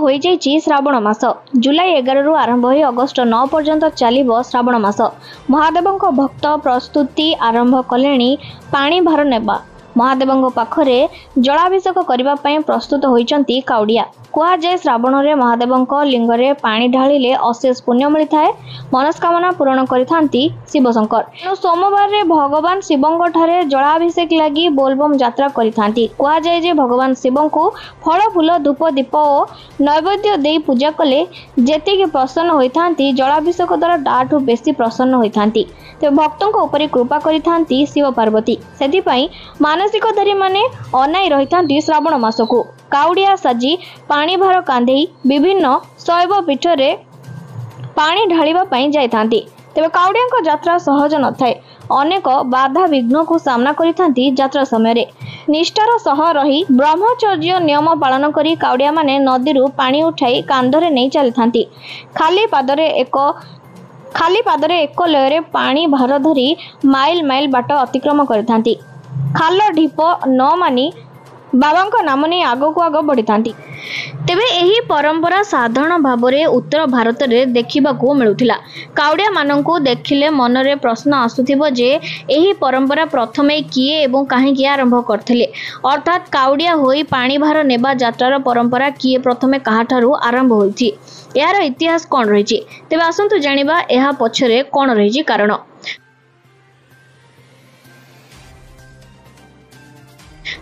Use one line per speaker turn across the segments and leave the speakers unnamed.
हो जाइछि श्रावण मास। जुलाई 11 रु आरंभ हो अगस्ट 9 पर्यंत चलिबो श्रावण मास। महादेवଙ୍କ भक्त प्रस्तुति आरंभ कलेनी पानी भार नेबा। महादेवଙ୍କ पाखरे जलाभिषेक करबा पई प्रस्तुत होइचंती काउडिया। कुआ जाय श्रावण रे महादेवଙ୍କ लिंगरे पानी ढालिले अशेष पुण्य मिलिथाए। मनस्कामना पूर्ण करिथांती शिवशंकर। सोमवार रे भगवान शिवंक ठारे जलाभिषेक लागि बोलबम यात्रा करिथांती। कुआ जाय जे भगवान शिवंकु फल फूल धूप दीप और नैवेद्य देई पूजा कले जेतिके प्रसन्न होइथांती जलाभिषेक द्वारा ताठू बेसी प्रसन्न होइथांती। ते भक्तों उपरि कृपा करिथांती शिव पार्वती। सेति पई मानसिकधारी माने अनाई रहिथांती श्रावण मासकु। काउडिया साजी पानी भार कांधेई विभिन्न शैव पीठ रे पानी ढालिबा पई जाइथांती। तेबे काउडियाଙ୍କ यात्रा सहज न थाए। अनेक बाधा विघ्न को सामना करिथांती यात्रा समय रे। निष्ठार सह रही ब्रह्मचर्य नियम पालन करी काउडिया माने नदीरू पानी उठाई कांधरे नै चलिथांती। खाली पादरे एक लୟରେ पानी भार धरी माइल माइल बाट अतिक्रम करिथांती। खाल ढीप न मानी बाबांको नाम नहीं आगो को आगो बढ़िथांती। तेबे एही परंपरा साधारण भाबरे उत्तर भारत रे देखिबा को मिलुथिला। काउडिया माननकु देखिले मनरे प्रश्न आसुथिबो जे एही परंपरा प्रथमे किए एवं काहे किए आरंभ करथिले। अर्थात काउडिया होई पानी भार नेबा यात्रार परंपरा किए प्रथमे काहाठारु आरंभ होइछि। यार इतिहास कोन रहिछि। तेबे आसंतु जानिबा एहा पछरे कोन रहिछि कारण।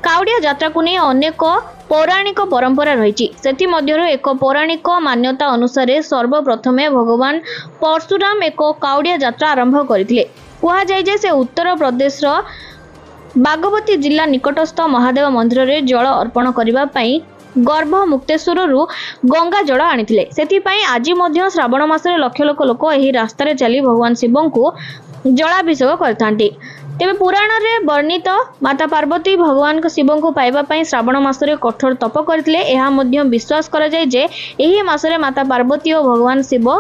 काउडिया यात्रा को नहीं अनेक पौराणिक परंपरा रही। सेथि मध्यरु एक पौराणिक मान्यता अनुसार सर्वप्रथमे भगवान परशुराम एक काउडिया यात्रा आरंभ करथिले। कुहा जाय जे से उत्तर प्रदेश रो बागमती जिला निकटस्थ महादेव मंदिर रे जल अर्पण करिबा पई गर्भ मुक्तेश्वर रु गंगा जल आनिथिले। सेथि पई आज मध्य श्रावण मासरे लक्ष लक्ष लोक एही रास्ता रे चली भगवान शिवंकु जलाभिषेक करथांती। तेबे पुराण रे वर्णित माता पार्वती भगवान शिव को पाइबा पई श्रावण मासरे कठोर तप करथिले। एहा मध्य विश्वास करा जाय जे एही मासरे माता पार्वती और भगवान शिव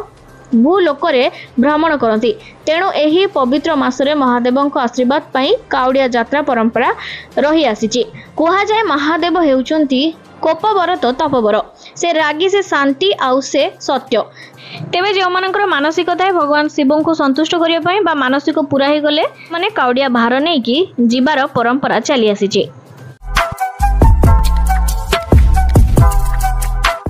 भूलोक रे भ्रमण करती। तेणु एही पवित्र मासरे महादेवଙ୍କ आशीर्वाद पई काउडिया यात्रा परंपरा रही आसीची। कुहा जाय महादेव हेउचंती कोपवर तो तपवर। से रागी से शांति आउ से सत्य। तेबे जो मानकर मानसिक थाए भगवान शिव को संतुष्ट करिया पई बा मानसिक पूरा ही गले माने काउडिया भार नै कि जीवार परंपरा चली आसीची।